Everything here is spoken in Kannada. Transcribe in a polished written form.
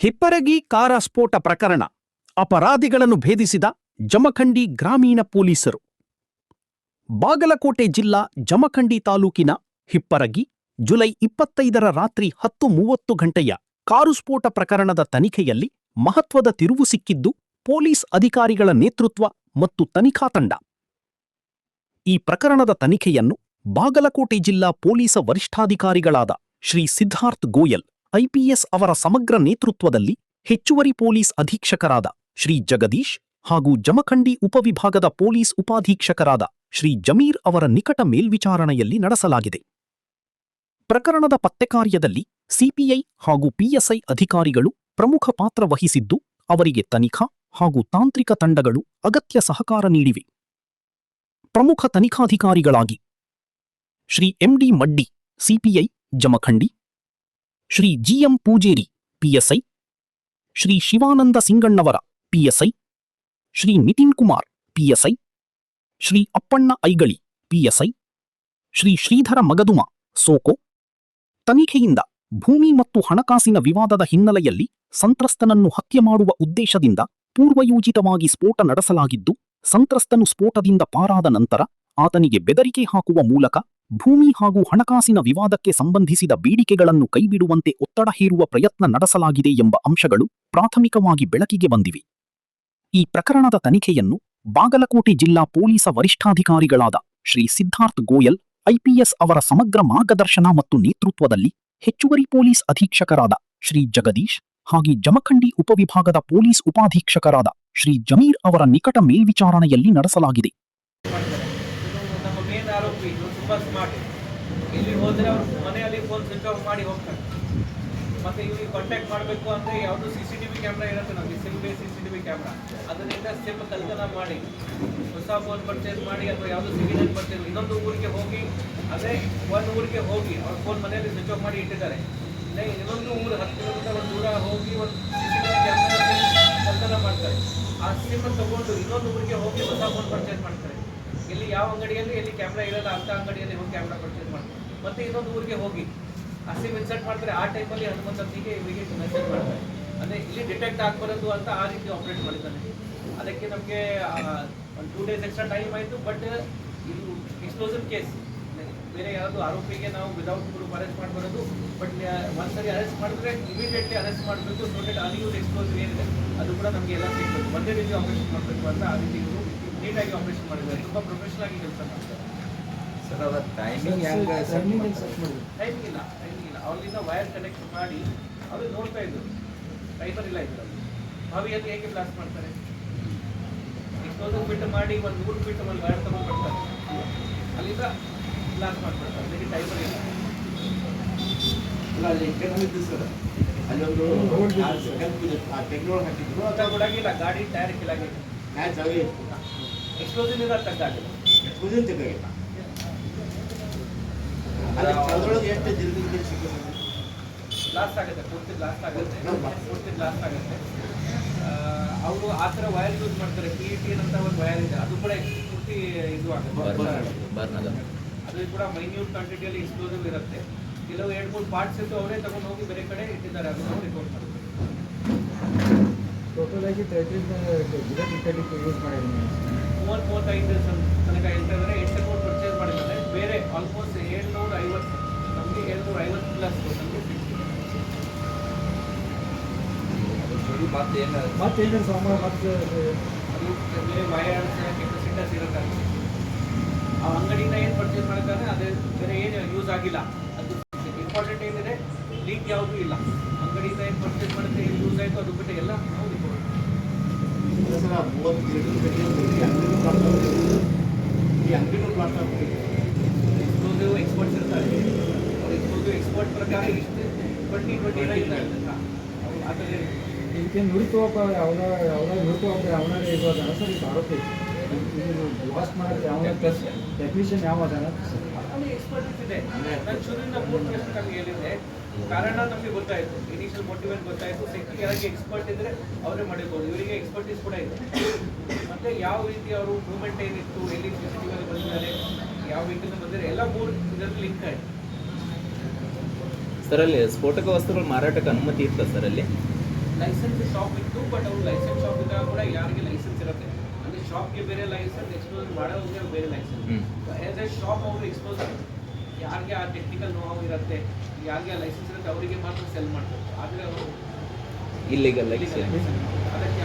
ಹಿಪ್ಪರಗಿ ಕಾರ ಸ್ಫೋಟ ಪ್ರಕರಣ ಅಪರಾಧಿಗಳನ್ನು ಭೇದಿಸಿದ ಜಮಖಂಡಿ ಗ್ರಾಮೀಣ ಪೊಲೀಸರು. ಬಾಗಲಕೋಟೆ ಜಿಲ್ಲಾ ಜಮಖಂಡಿ ತಾಲೂಕಿನ ಹಿಪ್ಪರಗಿ ಜುಲೈ 25ರ ರಾತ್ರಿ 10:30 ಗಂಟೆಯ ಕಾರು ಸ್ಫೋಟ ಪ್ರಕರಣದ ತನಿಖೆಯಲ್ಲಿ ಮಹತ್ವದ ತಿರುವು ಸಿಕ್ಕಿದ್ದು ಪೊಲೀಸ್ ಅಧಿಕಾರಿಗಳ ನೇತೃತ್ವ ಮತ್ತು ತನಿಖಾ ತಂಡ. ಈ ಪ್ರಕರಣದ ತನಿಖೆಯನ್ನು ಬಾಗಲಕೋಟೆ ಜಿಲ್ಲಾ ಪೊಲೀಸ ವರಿಷ್ಠಾಧಿಕಾರಿಗಳಾದ ಶ್ರೀ ಸಿದ್ಧಾರ್ಥ್ ಗೋಯಲ್ ಐಪಿಎಸ್ ಅವರ ಸಮಗ್ರ ನೇತೃತ್ವದಲ್ಲಿ ಹೆಚ್ಚುವರಿ ಪೊಲೀಸ್ ಅಧೀಕ್ಷಕರಾದ ಶ್ರೀ ಜಗದೀಶ್ ಹಾಗೂ ಜಮಖಂಡಿ ಉಪವಿಭಾಗದ ಪೊಲೀಸ್ ಉಪಾಧೀಕ್ಷಕರಾದ ಶ್ರೀ ಜಮೀರ್ ಅವರ ನಿಕಟ ಮೇಲ್ವಿಚಾರಣೆಯಲ್ಲಿ ನಡೆಸಲಾಗಿದೆ. ಪ್ರಕರಣದ ಪತ್ತೆ ಕಾರ್ಯದಲ್ಲಿ ಸಿಪಿಐ ಹಾಗೂ ಪಿಎಸ್ಐ ಅಧಿಕಾರಿಗಳು ಪ್ರಮುಖ ಪಾತ್ರ ವಹಿಸಿದ್ದು ಅವರಿಗೆ ತನಿಖಾ ಹಾಗೂ ತಾಂತ್ರಿಕ ತಂಡಗಳು ಅಗತ್ಯ ಸಹಕಾರ ನೀಡಿವೆ. ಪ್ರಮುಖ ತನಿಖಾಧಿಕಾರಿಗಳಾಗಿ Shri MD Maddi CPI Jamkhandi, Shri GM Pujeri PSI, Shri Shivanand Singannavar PSI, Shri Nitin Kumar PSI, Shri Appanna Aigali PSI, Shri Shridhar Magadum SOCO. ತನಿಖೆಯಿಂದ ಭೂಮಿ ಮತ್ತು ಹಣಕಾಸಿನ ವಿವಾದದ ಹಿನ್ನೆಲೆಯಲ್ಲಿ ಸಂತ್ರಸ್ತನನ್ನು ಹತ್ಯೆ ಮಾಡುವ ಉದ್ದೇಶದಿಂದ ಪೂರ್ವಯೋಜಿತವಾಗಿ ಸ್ಫೋಟ ನಡೆಸಲಾಗಿದ್ದು, ಸಂತ್ರಸ್ತನು ಸ್ಫೋಟದಿಂದ ಪಾರಾದ ನಂತರ ಆತನಿಗೆ ಬೆದರಿಕೆ ಹಾಕುವ ಮೂಲಕ ಭೂಮಿ ಹಾಗೂ ಹಣಕಾಸಿನ ವಿವಾದಕ್ಕೆ ಸಂಬಂಧಿಸಿದ ಬೇಡಿಕೆಗಳನ್ನು ಕೈಬಿಡುವಂತೆ ಒತ್ತಡ ಹೇರುವ ಪ್ರಯತ್ನ ನಡೆಸಲಾಗಿದೆ ಎಂಬ ಅಂಶಗಳು ಪ್ರಾಥಮಿಕವಾಗಿ ಬೆಳಕಿಗೆ ಬಂದಿವೆ. ಈ ಪ್ರಕರಣದ ತನಿಖೆಯನ್ನು ಬಾಗಲಕೋಟೆ ಜಿಲ್ಲಾ ಪೊಲೀಸ ವರಿಷ್ಠಾಧಿಕಾರಿಗಳಾದ ಶ್ರೀ ಸಿದ್ಧಾರ್ಥ್ ಗೋಯಲ್ ಐಪಿಎಸ್ ಅವರ ಸಮಗ್ರ ಮಾರ್ಗದರ್ಶನ ಮತ್ತು ನೇತೃತ್ವದಲ್ಲಿ ಹೆಚ್ಚುವರಿ ಪೊಲೀಸ್ ಅಧೀಕ್ಷಕರಾದ ಶ್ರೀ ಜಗದೀಶ್ ಹಾಗೂ ಜಮಖಂಡಿ ಉಪವಿಭಾಗದ ಪೊಲೀಸ್ ಉಪಾಧೀಕ್ಷಕರಾದ ಶ್ರೀ ಜಮೀರ್ ಅವರ ನಿಕಟ ಮೇಲ್ವಿಚಾರಣೆಯಲ್ಲಿ ನಡೆಸಲಾಗಿದೆ. ಇಲ್ಲಿ ಹೋದ್ರೆ ಅವ್ರ ಮನೆಯಲ್ಲಿ ಫೋನ್ ಸ್ವಿಚ್ ಆಫ್ ಮಾಡಿ ಹೋಗ್ತಾರೆ. ಮತ್ತೆ ಇವ್ರಿಗೆ ಕಾಂಟ್ಯಾಕ್ಟ್ ಮಾಡಬೇಕು ಅಂದರೆ ಯಾವುದು CCTV ಕ್ಯಾಮ್ರಾ ಇರುತ್ತೆ ನಮಗೆ, ಸಿಮ್ ಬೇಸ್ CCTV ಕ್ಯಾಮ್ರಾ. ಅದರಿಂದ ಸಿಮ್ ಕಲ್ಪನಾ ಮಾಡಿ ಹೊಸ ಫೋನ್ ಪರ್ಚೇಸ್ ಮಾಡಿ ಅಥವಾ ಯಾವುದು ಸಿಗ್ನಲ್ ಪರ್ಚೇಸ್ ಇನ್ನೊಂದು ಊರಿಗೆ ಹೋಗಿ, ಅದೇ ಒಂದು ಊರಿಗೆ ಹೋಗಿ ಅವ್ರ ಫೋನ್ ಮನೆಯಲ್ಲಿ ಸ್ವಿಚ್ ಆಫ್ ಮಾಡಿ ಇಟ್ಟಿದ್ದಾರೆ. ಇನ್ನೊಂದು ಊರು 10 ಕಿಲೋಮೀಟರ್ ಒಂದು ದೂರ ಹೋಗಿ ಒಂದು CCTV ಕ್ಯಾಮ್ರಾ ಕಲ್ಪನಾ ಮಾಡ್ತಾರೆ. ಆ ಸಿಮ್ ತಗೊಂಡು ಇನ್ನೊಂದು ಊರಿಗೆ ಹೋಗಿ ಹೊಸ ಫೋನ್ ಪರ್ಚೇಸ್ ಮಾಡ್ತಾರೆ. ಇಲ್ಲಿ ಯಾವ ಅಂಗಡಿಯಲ್ಲಿ ಎಲ್ಲಿ ಕ್ಯಾಮ್ರಾ ಇರಲ್ಲ ಅಂತ ಅಂಗಡಿಯಲ್ಲಿ ಹೋಗಿ ಕ್ಯಾಮ್ರಾ ಪರ್ಚೇಸ್ ಮಾಡ್ತಾರೆ. ಮತ್ತೆ ಇನ್ನೊಂದು ಊರಿಗೆ ಹೋಗಿ ಆ ಸಿಮ್ ಇನ್ಸರ್ಟ್ ಮಾಡ್ತಾರೆ. ಆ ಟೈಮಲ್ಲಿ ಹನುಮಂತನಿಗೆ ಇವರಿಗೆ ಮೆಸೇಜ್ ಮಾಡ್ತಾರೆ. ಅಂದರೆ ಇಲ್ಲಿ ಡಿಟೆಕ್ಟ್ ಆಗಬಾರದು ಅಂತ ಆ ರೀತಿ ಆಪ್ರೇಟ್ ಮಾಡಿದ್ದಾನೆ. ಅದಕ್ಕೆ ನಮಗೆ ಒಂದು 2 ಡೇಸ್ ಎಕ್ಸ್ಟ್ರಾ ಟೈಮ್ ಆಯಿತು. ಬಟ್ ಇದು ಎಕ್ಸ್ಪ್ಲೋಸಿವ್ ಕೇಸ್, ಬೇರೆ ಯಾವುದು ಆರೋಪಿಗೆ ನಾವು ವಿದೌಟ್ ಪ್ರೂಫ್ ಅರೆಸ್ಟ್ ಮಾಡಬಾರದು. ಬಟ್ ಒಂದ್ಸರಿ ಅರೆಸ್ಟ್ ಮಾಡಿದ್ರೆ ಇಮಿಡಿಯೇಟ್ಲಿ ಅರೆಸ್ಟ್ ಮಾಡಬೇಕು. ಸೊ ದಟ್ ಅನ್ಯೂಸ್ ಎಕ್ಸ್ಪ್ಲೋಸಿವ್ ಏನಿದೆ ಅದು ಕೂಡ ನಮಗೆ ಎಲ್ಲ ಸಿಗಬೇಕು. ಒಂದೇ ರೀತಿ ಆಪರೇಷನ್ ಮಾಡಬೇಕು ಅಂತ ಆ ರೀತಿ ಇವರು ನೀಟಾಗಿ ಆಪರೇಷನ್ ಮಾಡಿದ್ದಾರೆ. ತುಂಬ ಪ್ರೊಫೆಷನಲ್ ಆಗಿ ಕೆಲಸ ಮಾಡ್ತಾರೆ. ಸರ್ ಅವರ ಟೈಮಿಂಗ್ ಟೈಮಿಂಗ್ ಇಲ್ಲ ಅಲ್ಲಿಂದ ವೈರ್ ಕನೆಕ್ಟ್ ಮಾಡಿ ಅವರು ನೋಡ್ತಾ ಇದ್ರು. ಟೈಮರ್ ಇಲ್ಲ ಇದ್ರು. ಬಾವಿಯಲ್ಲಿ ಹೇಗೆ ಬ್ಲಾಸ್ಟ್ ಮಾಡ್ತಾರೆ? ಎಕ್ಸ್ಪ್ಲೋಸಿವ್ ಬಿಟ್ಟು ಮಾಡಿ ಒಂದು 100 ಫೀಟ್ ಒಂದು ವೈರ್ ತಗೊಂಡು ಬರ್ತಾರೆ. ಅಲ್ಲಿಂದ ಬ್ಲಾಸ್ಟ್ ಮಾಡ್ಬಿಡ್ತಾರೆ. ಅದಕ್ಕೆ ಟೈಮರ್ ಇಲ್ಲ. ಸರ್ ಅಲ್ಲೊಂದು ಹಾಕಿದ್ರು ಅದ ಕೊಡಾಗಿಲ್ಲ. ಗಾಡಿ ಟೈರ್ ಕಿಲಾಗಿಲ್ಲ. ಎಕ್ಸ್ಪ್ಲೋಸಿವ್ ಇಲ್ಲ ತಗ್ಗಾಗಿಲ್ಲ. ಬ್ಲಾಸ್ಟ್ ಆಗುತ್ತೆ, ಪೂರ್ತಿ ಬ್ಲಾಸ್ಟ್ ಆಗುತ್ತೆ. ಅವರು ಆ ಥರ ವೈರ್ ಯೂಸ್ ಮಾಡ್ತಾರೆ. PET ಅಂತ ಒಂದು ವೈರ್ ಇದೆ, ಅದು ಕೂಡ ಪೂರ್ತಿ ಇದು ಆಗುತ್ತೆ, ಅದು ಕೂಡ ಮೈನ್ಯೂಟ್ ಕ್ವಾಂಟಿಟಿಯಲ್ಲಿ ಎಕ್ಸ್ಪ್ಲೋಸಿವ್ ಇರುತ್ತೆ. ಕೆಲವು 2-3 ಪಾರ್ಟ್ಸ್ ಇತ್ತು, ಅವರೇ ತಗೊಂಡು ಹೋಗಿ ಬೇರೆ ಕಡೆ ಇಟ್ಟಿದ್ದಾರೆ. ಅದು ನಾವು ರಿಪೋರ್ಟ್ ಮಾಡ್ತೀವಿ. ಟೋಟಲ್ ಆಗಿ 30 ಯೂಸ್ ಮಾಡಿದ್ದೀನಿ. 35 ತನಕ ಹೇಳ್ತಾ ಇದ್ದಾರೆ. 8 ಕೋಟಿ ಪರ್ಚೇಸ್ ಮಾಡಿದ್ದಾರೆ. ಬೇರೆ ಆಲ್ಮೋಸ್ಟ್ 750, ನಮಗೆ 750 ಪ್ಲಸ್ ನಮಗೆ ಮತ್ತೇನು ಸಾಮಾನು ಮತ್ತೆ ಅದು ಬೇರೆ ವೈರ್ಸ್ ಕೆಪಾಸಿಟರ್ಸ್ ಇರುತ್ತೆ. ಆ ಅಂಗಡಿಯಿಂದ ಏನು ಪರ್ಚೇಸ್ ಮಾಡಿದ್ದಾರೆ ಅದೇ ಬೇರೆ ಏನು ಯೂಸ್ ಆಗಿಲ್ಲ. ಅದು ಇಂಪಾರ್ಟೆಂಟ್ ಏನಿದೆ, ಲೀಕ್ ಯಾವುದೂ ಇಲ್ಲ. ಅಂಗಡಿಯಿಂದ ಏನು ಪರ್ಚೇಸ್ ಮಾಡಿದ್ರೆ ಏನು ಯೂಸ್ ಆಯಿತು ಅದು ಬಿಟ್ಟು ಎಲ್ಲ ನಾವು ರಿಪೋರ್ಟ್. ಎಕ್ಸ್ಪ್ಲೋಸಿವ್ ಎಕ್ಸ್ಪರ್ಟ್ಸ್ ಇರ್ತಾರೆ. ಅವ್ರು ಎಕ್ಸ್ಪ್ಲೋಸಿವ್ ಎಕ್ಸ್ಪರ್ಟ್ ಪ್ರಕಾರ ಇಷ್ಟು 20-29 ಆ ಥರ ಇದಕ್ಕೆ ನುರಿತೋಪ ನುರಿತೋಪ ಅವನಾಗ ಇರೋದಲ್ಲ ಸರ್. ಇದು ಆರೋಪಿ ಲಾಸ್ಟ್ ಮಾಡಿದ್ರೆ ಅವನ ಟೆಕ್ನಿಷಿಯನ್ ಯಾವ ಅದಾನ ಅಲ್ಲಿ ಎಕ್ಸ್ಪರ್ಟಿಸ್ ಇದೆ. ನಾನು ಶುರುವಿಂದ 3 ಪ್ರಶ್ನೆ ನಮಗೆ ಹೇಳಿದೆ. ಕಾರಣ ನಮಗೆ ಗೊತ್ತಾಯಿತು, ಇನಿಷಿಯಲ್ ಮೋಟಿವೇಟ್ ಗೊತ್ತಾಯಿತು. ಸೆಕೆಂಡ್ ಯಾರಿಗೆ ಎಕ್ಸ್ಪರ್ಟ್ ಇದ್ದರೆ ಅವರೇ ಮಾಡಿರ್ಬೋದು. ಇವರಿಗೆ ಎಕ್ಸ್ಪರ್ಟೀಸ್ ಕೂಡ ಇದೆ. ಮತ್ತು ಯಾವ ರೀತಿ ಅವರು ಮೂವ್ಮೆಂಟ್ ಏನಿತ್ತು, ಎಲ್ಲಿ CCTV ಬಂದಿದ್ದಾರೆ, ಯಾವ ವೆಹಿಕಲ್ ಬಂದಿದ್ದಾರೆ, ಎಲ್ಲ 3 ಇದರಲ್ಲಿ ಲಿಂಕ್ ಆಯಿತು. ಸರ್ ಅಲ್ಲಿ ಸ್ಫೋಟಕ ವಸ್ತುಗಳ ಮಾರಾಟಕ್ಕೆ ಅನುಮತಿ ಇತ್ತ ಸರ್ ಅಲ್ಲಿ? ಲೈಸೆನ್ಸ್ ಶಾಪ್ ಇತ್ತು, ಬಟ್ ಅವ್ರು ಲೈಸೆನ್ಸ್ ಶಾಪ್ ಇದ್ದಾಗ ಕೂಡ ಯಾರಿಗೆ ಲೈಸೆನ್ಸ್ ಇರುತ್ತೆ ಅಂದರೆ ಶಾಪ್ಗೆ ಬೇರೆ ಲೈಸೆನ್ಸ್, ಎಕ್ಸ್ಪೋಸ್ ಮಾಡೋರಿಗೆ ಬೇರೆ ಲೈಸೆನ್ಸ್. ಆ್ಯಸ್ ಎ ಶಾಪ್ ಅವರು ಎಕ್ಸ್ಪೋಸ್ ಯಾರಿಗೆ ಆ ಟೆಕ್ನಿಕಲ್ ನೋವು ಇರುತ್ತೆ, ಯಾರಿಗೆ ಲೈಸೆನ್ಸ್ ಇರುತ್ತೆ ಅವರಿಗೆ ಮಾತ್ರ ಸೆಲ್ ಮಾಡಬೇಕು. ಆದರೆ ಅವರು ಇಲ್ಲಿಗಲ್ ಅದಕ್ಕೆ